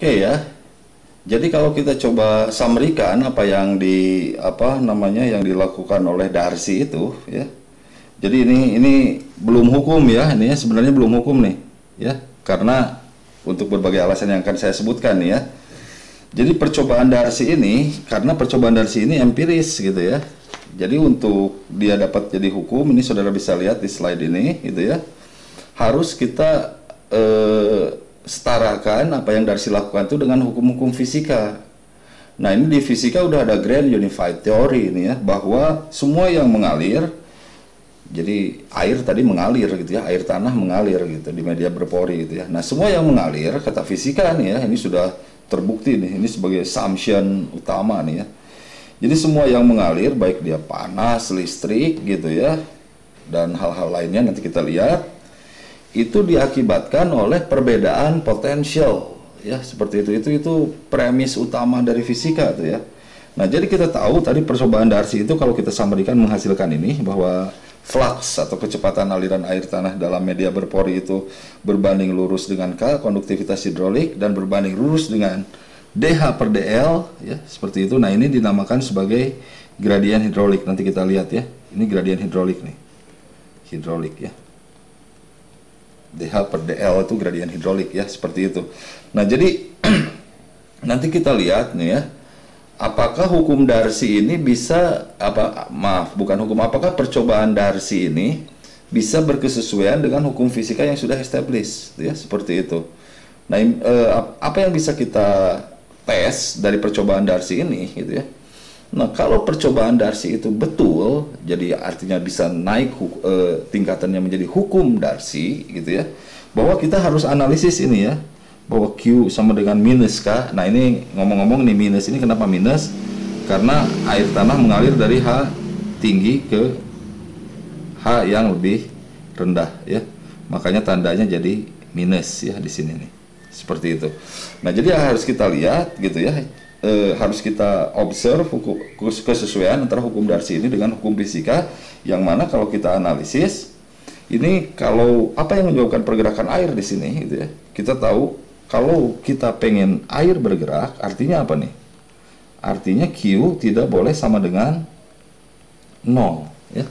Oke ya. Jadi kalau kita coba summary-kan apa yang yang dilakukan oleh Darcy itu ya. Jadi ini belum hukum ya, ini ya sebenarnya belum hukum nih ya. Karena untuk berbagai alasan yang akan saya sebutkan nih ya. Jadi percobaan Darcy ini, karena percobaan Darcy ini empiris gitu ya. Jadi untuk dia dapat jadi hukum, ini saudara bisa lihat di slide ini gitu ya. Harus kita setarakan apa yang Darcy lakukan itu dengan hukum-hukum fisika. Nah ini di fisika udah ada Grand Unified Theory ini ya, bahwa semua yang mengalir, jadi air tadi mengalir gitu ya, air tanah mengalir gitu di media berpori gitu ya. Nah semua yang mengalir, kata fisika nih ya, ini sudah terbukti nih, ini sebagai assumption utama nih ya. Jadi semua yang mengalir, baik dia panas, listrik gitu ya, dan hal-hal lainnya nanti kita lihat, itu diakibatkan oleh perbedaan potensial ya, seperti itu premis utama dari fisika tuh ya. Nah jadi kita tahu tadi percobaan Darcy itu kalau kita sampaikan menghasilkan ini, bahwa flux atau kecepatan aliran air tanah dalam media berpori itu berbanding lurus dengan K, konduktivitas hidrolik, dan berbanding lurus dengan dH per dl ya, seperti itu. Nah ini dinamakan sebagai gradien hidrolik. Nanti kita lihat ya, ini gradien hidrolik nih, hidrolik ya, dH per dl itu gradien hidrolik ya, seperti itu. Nah jadi nanti kita lihat nih ya, apakah hukum Darcy ini bisa apakah percobaan Darcy ini bisa berkesesuaian dengan hukum fisika yang sudah established ya, seperti itu. Nah apa yang bisa kita tes dari percobaan Darcy ini gitu ya. Nah kalau percobaan Darcy itu betul, jadi artinya bisa naik tingkatannya menjadi hukum Darcy gitu ya, bahwa kita harus analisis ini ya, bahwa Q sama dengan minus K. Nah ini ngomong-ngomong nih, minus ini kenapa minus? Karena air tanah mengalir dari H tinggi ke H yang lebih rendah ya, makanya tandanya jadi minus ya di sini nih, seperti itu. Nah jadi harus kita lihat gitu ya, harus kita observe kesesuaian antara hukum Darcy ini dengan hukum fisika, yang mana kalau kita analisis ini, kalau apa yang menyebabkan pergerakan air di sini gitu ya, kita tahu kalau kita pengen air bergerak, artinya apa nih? Artinya Q tidak boleh sama dengan 0 ya.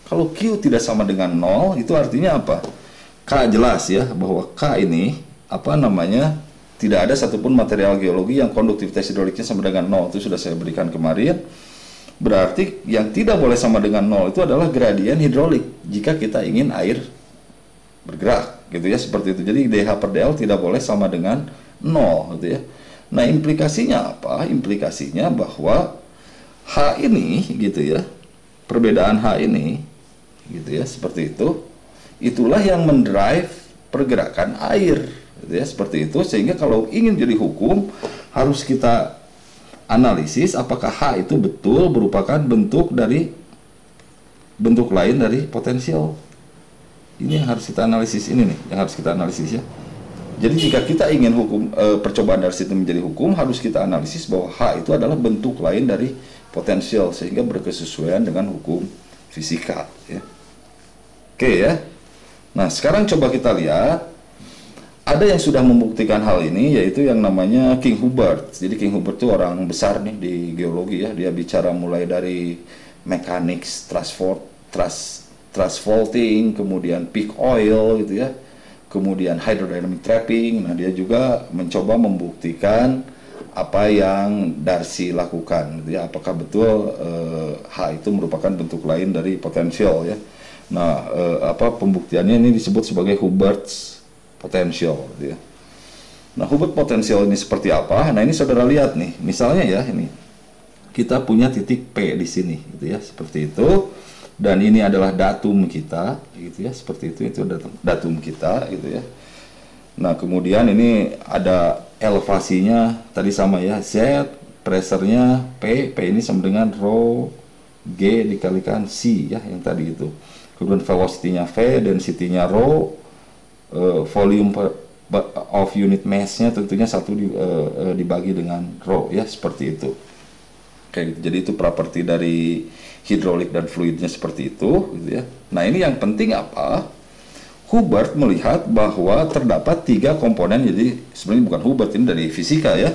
Kalau Q tidak sama dengan 0, itu artinya apa? K jelas ya, bahwa K ini tidak ada satupun material geologi yang konduktivitas hidroliknya sama dengan 0. Itu sudah saya berikan kemarin. Berarti yang tidak boleh sama dengan 0 itu adalah gradien hidrolik jika kita ingin air bergerak gitu ya, seperti itu. Jadi dH per dl tidak boleh sama dengan 0 gitu ya. Nah implikasinya apa? Implikasinya bahwa H ini gitu ya, perbedaan H ini gitu ya, seperti itu, itulah yang mendrive pergerakan air gitu ya, seperti itu. Sehingga kalau ingin jadi hukum, harus kita analisis apakah H itu betul merupakan bentuk lain dari potensial. Ini yang harus kita analisis, ini nih yang harus kita analisis ya. Jadi jika kita ingin percobaan Darcy itu menjadi hukum, harus kita analisis bahwa H itu adalah bentuk lain dari potensial, sehingga berkesesuaian dengan hukum fisika ya. Oke ya. Nah sekarang coba kita lihat, ada yang sudah membuktikan hal ini, yaitu yang namanya King Hubbert. Jadi King Hubbert itu orang besar nih di geologi ya. Dia bicara mulai dari mechanics, thrust faulting, kemudian peak oil gitu ya, kemudian hydrodynamic trapping. Nah dia juga mencoba membuktikan apa yang Darcy lakukan gitu ya, apakah betul H itu merupakan bentuk lain dari potensial ya. Nah pembuktiannya ini disebut sebagai Hubbert's potential gitu ya. Nah Hubbert potential ini seperti apa? Nah ini saudara lihat nih, misalnya ya, ini kita punya titik P di sini gitu ya, seperti itu. Dan ini adalah datum kita gitu ya, seperti itu datum kita gitu ya. Nah kemudian ini ada elevasinya tadi sama ya, Z, pressure-nya P ini sama dengan rho G dikalikan C ya, yang tadi itu. Kemudian velocity-nya V, density-nya rho, volume of unit mass-nya tentunya 1 dibagi dengan rho ya, seperti itu. Oke, jadi itu properti dari hidrolik dan fluidnya seperti itu gitu ya. Nah ini yang penting apa? Hubert melihat bahwa terdapat 3 komponen, jadi sebenarnya bukan Hubert, ini dari fisika ya,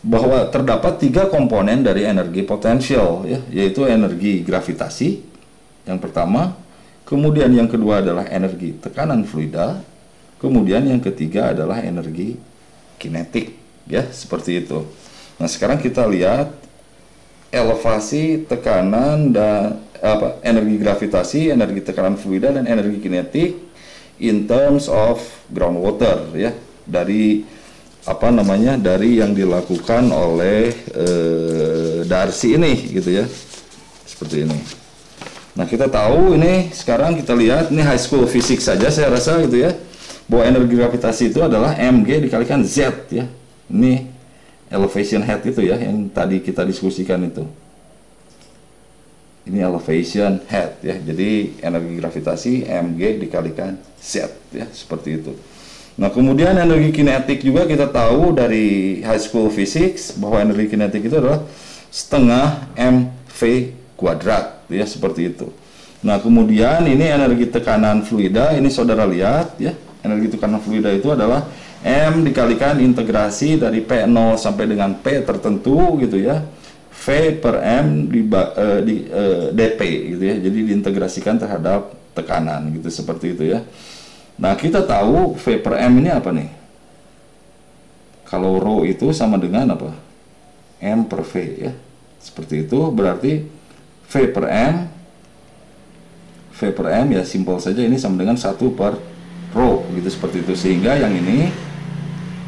bahwa terdapat 3 komponen dari energi potensial ya, yaitu energi gravitasi yang pertama, kemudian yang kedua adalah energi tekanan fluida, kemudian yang ketiga adalah energi kinetik ya, seperti itu. Nah, sekarang kita lihat elevasi, tekanan, dan energi gravitasi, energi tekanan fluida, dan energi kinetik in terms of groundwater ya, dari dari yang dilakukan oleh Darcy ini gitu ya, seperti ini. Nah, kita tahu ini, sekarang kita lihat ini high school physics saja saya rasa gitu ya, bahwa energi gravitasi itu adalah mg dikalikan z ya. Ini elevation head itu ya, yang tadi kita diskusikan itu. Ini elevation head ya, jadi energi gravitasi mg dikalikan z ya, seperti itu. Nah, kemudian energi kinetik juga kita tahu dari high school physics bahwa energi kinetik itu adalah setengah mv kuadrat ya, seperti itu. Nah, kemudian ini energi tekanan fluida, ini saudara lihat ya, energi tekanan fluida itu adalah m dikalikan integrasi dari P0 sampai dengan P tertentu gitu ya, V per M di dP gitu ya, jadi diintegrasikan terhadap tekanan gitu, seperti itu ya. Nah, kita tahu V per M ini apa nih? Kalau rho itu sama dengan apa? M per V ya, seperti itu. Berarti V per M ya, simpel saja, ini sama dengan 1 per rho gitu, seperti itu. Sehingga yang ini,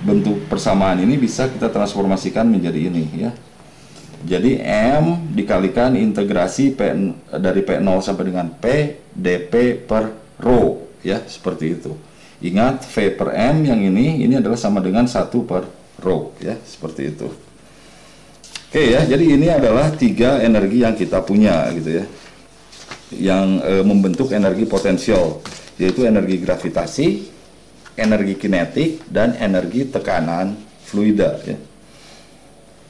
bentuk persamaan ini bisa kita transformasikan menjadi ini ya. Jadi M dikalikan integrasi dari P0 sampai dengan P dP per rho ya, seperti itu. Ingat, V per M yang ini adalah sama dengan 1 per rho ya, seperti itu. Oke ya, jadi ini adalah 3 energi yang kita punya gitu ya, yang membentuk energi potensial, yaitu energi gravitasi, energi kinetik, dan energi tekanan fluida ya.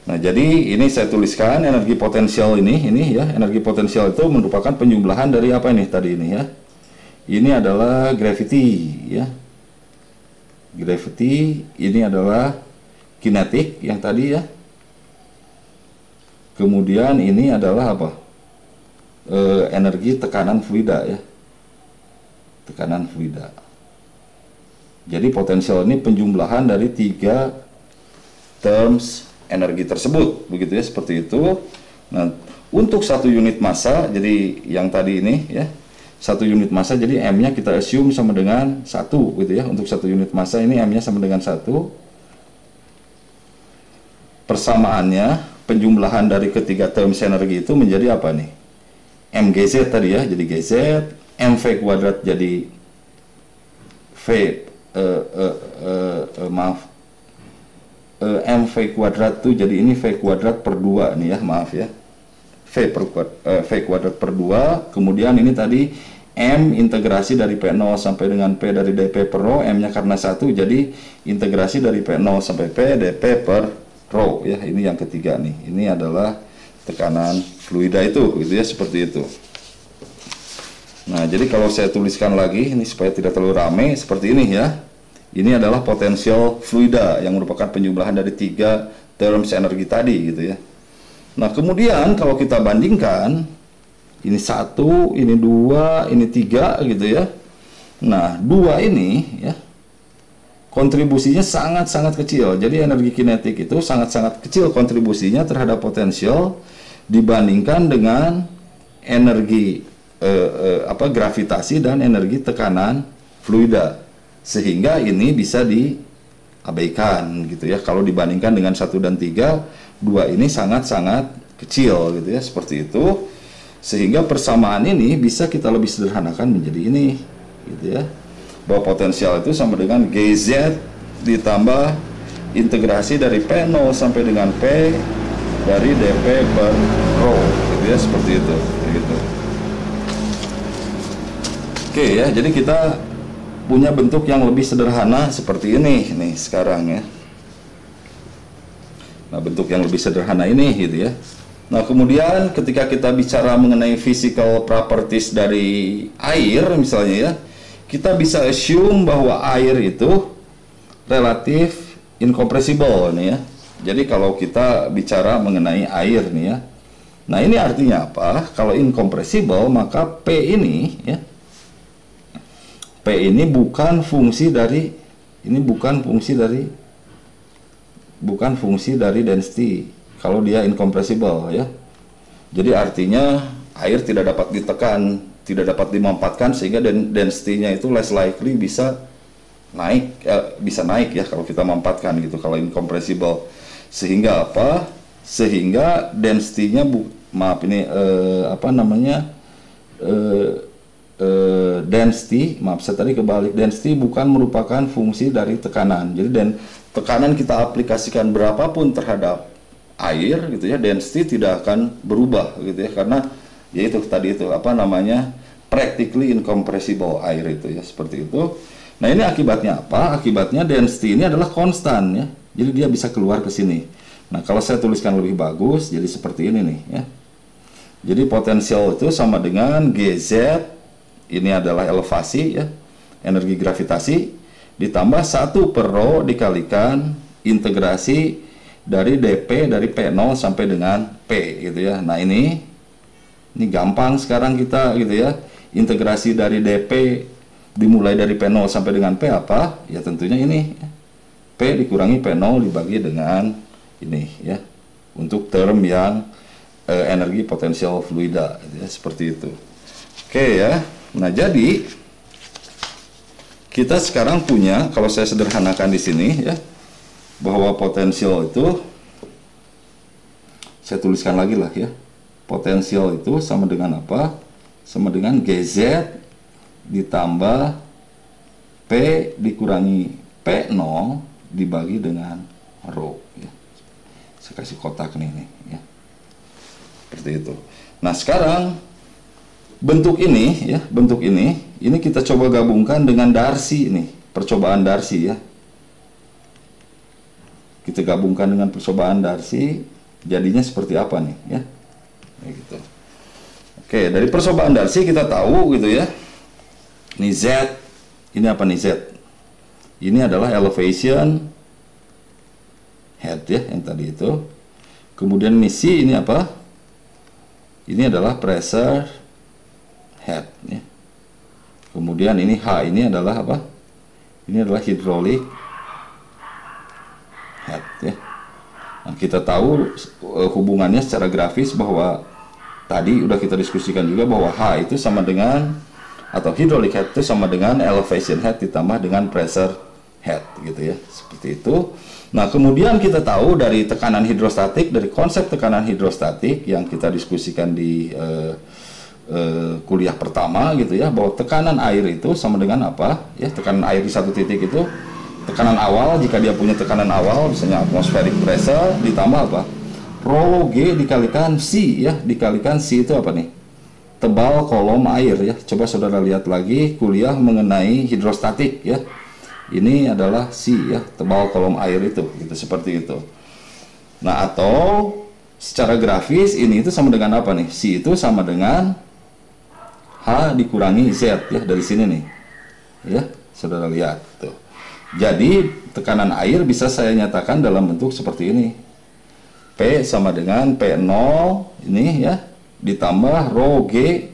Nah, jadi ini saya tuliskan energi potensial ini ya, energi potensial itu merupakan penjumlahan dari apa ini tadi ini ya. Ini adalah gravity ya. Gravity ini adalah kinetik yang tadi ya. Kemudian ini adalah apa? Energi tekanan fluida ya. Tekanan fluida. Jadi potensial ini penjumlahan dari 3 terms energi tersebut, begitu ya, seperti itu. Nah, untuk 1 unit massa, jadi yang tadi ini ya, 1 unit massa, jadi M-nya kita assume sama dengan 1 gitu ya. Untuk 1 unit massa ini M-nya sama dengan 1. Persamaannya, penjumlahan dari ketiga terms energi itu menjadi apa nih? MGZ tadi ya, jadi GZ, MV kuadrat jadi MV kuadrat tuh jadi ini V kuadrat per 2 nih ya, maaf ya, V kuadrat per 2. Kemudian ini tadi M integrasi dari P0 sampai dengan P dari dP per rho, M nya karena 1 jadi integrasi dari P0 sampai P dP per rho ya. Ini yang ketiga nih, ini adalah tekanan fluida itu gitu ya, seperti itu. Nah, jadi kalau saya tuliskan lagi ini supaya tidak terlalu rame, seperti ini ya. Ini adalah potensial fluida yang merupakan penjumlahan dari 3 terms energi tadi gitu ya. Nah, kemudian kalau kita bandingkan, ini 1, ini 2, ini 3 gitu ya. Nah, 2 ini ya, kontribusinya sangat-sangat kecil. Jadi energi kinetik itu sangat-sangat kecil kontribusinya terhadap potensial dibandingkan dengan energi gravitasi dan energi tekanan fluida. Sehingga ini bisa diabaikan gitu ya. Kalau dibandingkan dengan 1 dan 3, 2 ini sangat-sangat kecil gitu ya, seperti itu. Sehingga persamaan ini bisa kita lebih sederhanakan menjadi ini gitu ya, bahwa potensial itu sama dengan GZ ditambah integrasi dari P0 sampai dengan P dari dP per rho gitu ya, seperti itu gitu. Oke ya, jadi kita punya bentuk yang lebih sederhana seperti ini nih sekarang ya. Nah, bentuk yang lebih sederhana ini gitu ya. Nah, kemudian ketika kita bicara mengenai physical properties dari air misalnya ya, kita bisa assume bahwa air itu relatif incompressible nih ya. Jadi kalau kita bicara mengenai air nih ya. Nah, ini artinya apa? Kalau incompressible, maka P ini ya. P ini bukan fungsi dari density kalau dia incompressible ya. Jadi artinya air tidak dapat ditekan, tidak dapat dimampatkan, sehingga density-nya itu less likely bisa naik ya kalau kita mampatkan gitu kalau incompressible. Sehingga apa? Sehingga density-nya density bukan merupakan fungsi dari tekanan. Jadi tekanan kita aplikasikan berapapun terhadap air gitu ya, density tidak akan berubah gitu ya, karena yaitu tadi itu practically incompressible air itu ya, seperti itu. Nah, ini akibatnya apa? Akibatnya density ini adalah konstan ya. Jadi dia bisa keluar ke sini. Nah, kalau saya tuliskan lebih bagus jadi seperti ini nih ya. Jadi potensial itu sama dengan GZ, ini adalah elevasi ya, energi gravitasi, ditambah 1 per rho dikalikan integrasi dari dP dari P0 sampai dengan P gitu ya. Nah, ini gampang sekarang kita gitu ya. Integrasi dari dP dimulai dari P0 sampai dengan P apa? Ya tentunya ini P dikurangi P0 dibagi dengan ini ya. Untuk term yang energi potensial fluida gitu ya, seperti itu. Oke ya. Nah, jadi kita sekarang punya, kalau saya sederhanakan di sini ya, bahwa potensial itu, saya tuliskan lagi lah ya, potensial itu sama dengan apa? Sama dengan GZ ditambah P dikurangi P0 dibagi dengan rho ya. Saya kasih kotak nih ya, seperti itu. Nah, sekarang bentuk ini ya, ini kita coba gabungkan dengan Darcy nih, percobaan Darcy ya. Kita gabungkan dengan percobaan Darcy, jadinya seperti apa nih ya? Kayak gitu. Oke, dari percobaan Darcy kita tahu gitu ya. Ini Z, ini apa nih Z? Ini adalah elevation head ya, yang tadi itu. Kemudian ini C, ini apa? Ini adalah pressure head ya. Kemudian ini H, ini adalah apa? Ini adalah hydraulic head ya. Nah, kita tahu hubungannya secara grafis bahwa tadi udah kita diskusikan juga bahwa H itu sama dengan, atau hydraulic head itu sama dengan elevation head ditambah dengan pressure head gitu ya, seperti itu. Nah, kemudian kita tahu dari tekanan hidrostatik, dari konsep tekanan hidrostatik yang kita diskusikan di kuliah pertama gitu ya, bahwa tekanan air itu sama dengan apa ya? Tekanan air di satu titik itu, tekanan awal, jika dia punya tekanan awal misalnya atmospheric pressure, ditambah apa? Rho G dikalikan C ya, dikalikan C itu apa nih? Tebal kolom air ya. Coba saudara lihat lagi kuliah mengenai hidrostatik ya. Ini adalah C ya, tebal kolom air itu gitu, seperti itu. Nah, atau secara grafis ini itu sama dengan apa nih? C itu sama dengan H dikurangi Z ya, dari sini nih ya, saudara lihat tuh. Jadi tekanan air bisa saya nyatakan dalam bentuk seperti ini. P sama dengan P0 ini ya, ditambah rho G,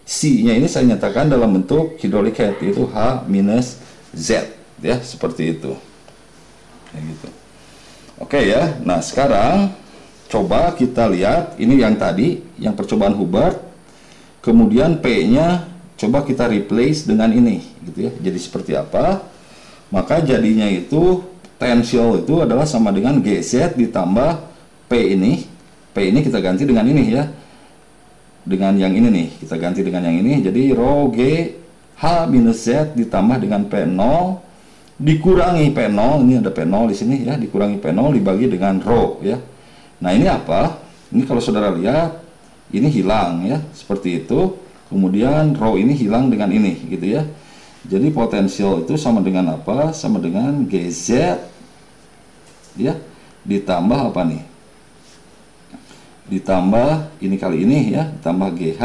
C nya ini saya nyatakan dalam bentuk hydraulic head, yaitu H minus Z ya, seperti itu kayak gitu. Oke ya. Nah, sekarang coba kita lihat ini yang tadi, yang percobaan Hubbard. Kemudian P-nya coba kita replace dengan ini gitu ya. Jadi seperti apa? Maka jadinya itu tensial itu adalah sama dengan GZ ditambah P ini. P ini kita ganti dengan ini ya. Dengan yang ini nih, kita ganti dengan yang ini. Jadi rho G H minus Z ditambah dengan P0 dikurangi P0, ini ada P0 di sini ya, dikurangi P0 dibagi dengan rho ya. Nah, ini apa? Ini kalau saudara lihat, ini hilang ya, seperti itu. Kemudian rho ini hilang dengan ini gitu ya. Jadi potensial itu sama dengan apa? Sama dengan GZ ya, ditambah apa nih? Ditambah ini kali ini ya, ditambah GH,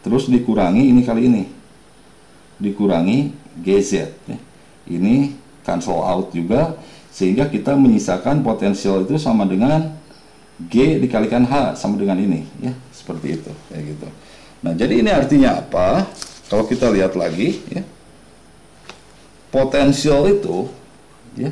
terus dikurangi ini kali ini, dikurangi GZ ya. Ini cancel out juga, sehingga kita menyisakan potensial itu sama dengan G dikalikan H sama dengan ini ya, seperti itu kayak gitu. Nah, jadi ini artinya apa? Kalau kita lihat lagi ya, potensial itu ya.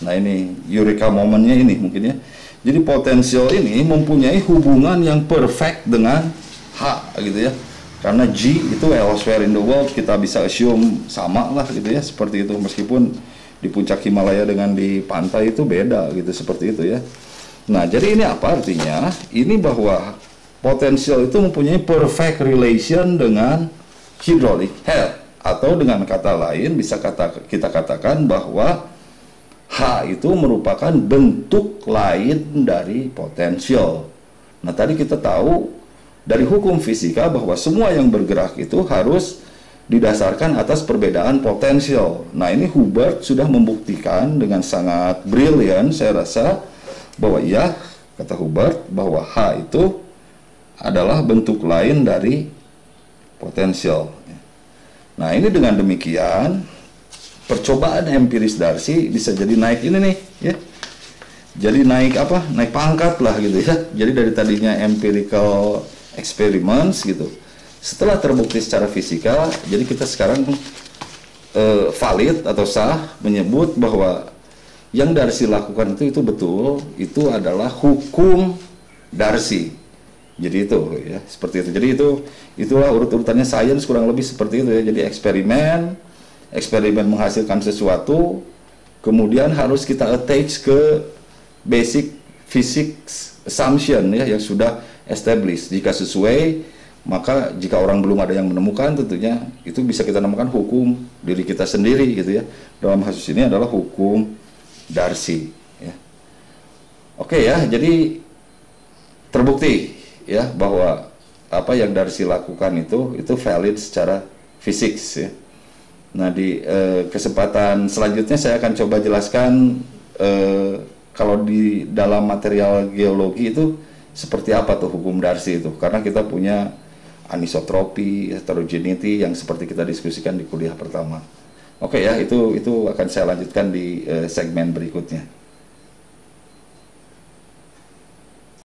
Nah, ini Eureka momennya ini mungkin ya. Jadi potensial ini mempunyai hubungan yang perfect dengan H gitu ya. Karena G itu elsewhere in the world, kita bisa assume sama lah gitu ya, seperti itu, meskipun di puncak Himalaya dengan di pantai itu beda gitu, seperti itu ya. Nah, jadi ini apa artinya? Ini bahwa potensial itu mempunyai perfect relation dengan hydraulic head, atau dengan kata lain bisa kita katakan bahwa H itu merupakan bentuk lain dari potensial. Nah, tadi kita tahu dari hukum fisika bahwa semua yang bergerak itu harus didasarkan atas perbedaan potensial. Nah, ini Hubert sudah membuktikan dengan sangat brilian, saya rasa, bahwa iya, kata Hubert, bahwa H itu adalah bentuk lain dari potensial. Nah, ini dengan demikian, percobaan empiris Darcy bisa jadi naik ini nih, ya. Jadi naik apa? Naik pangkat lah gitu ya. Jadi dari tadinya empirical experiments gitu, setelah terbukti secara fisika, jadi kita sekarang valid atau sah menyebut bahwa yang Darcy lakukan itu betul, itu adalah hukum Darcy. Jadi itu ya, seperti itu. Jadi itulah urut-urutannya sains kurang lebih seperti itu ya. Jadi eksperimen menghasilkan sesuatu, kemudian harus kita attach ke basic physics assumption ya yang sudah established. Jika sesuai, maka jika orang belum ada yang menemukan, tentunya itu bisa kita namakan hukum diri kita sendiri gitu ya. Dalam kasus ini adalah hukum Darcy ya. Oke ya, jadi terbukti ya bahwa apa yang Darcy lakukan itu valid secara fisik ya. Nah, di kesempatan selanjutnya saya akan coba jelaskan kalau di dalam material geologi itu seperti apa tuh hukum Darcy itu, karena kita punya anisotropi, heterogeneity yang seperti kita diskusikan di kuliah pertama. Oke ya, itu akan saya lanjutkan di segmen berikutnya.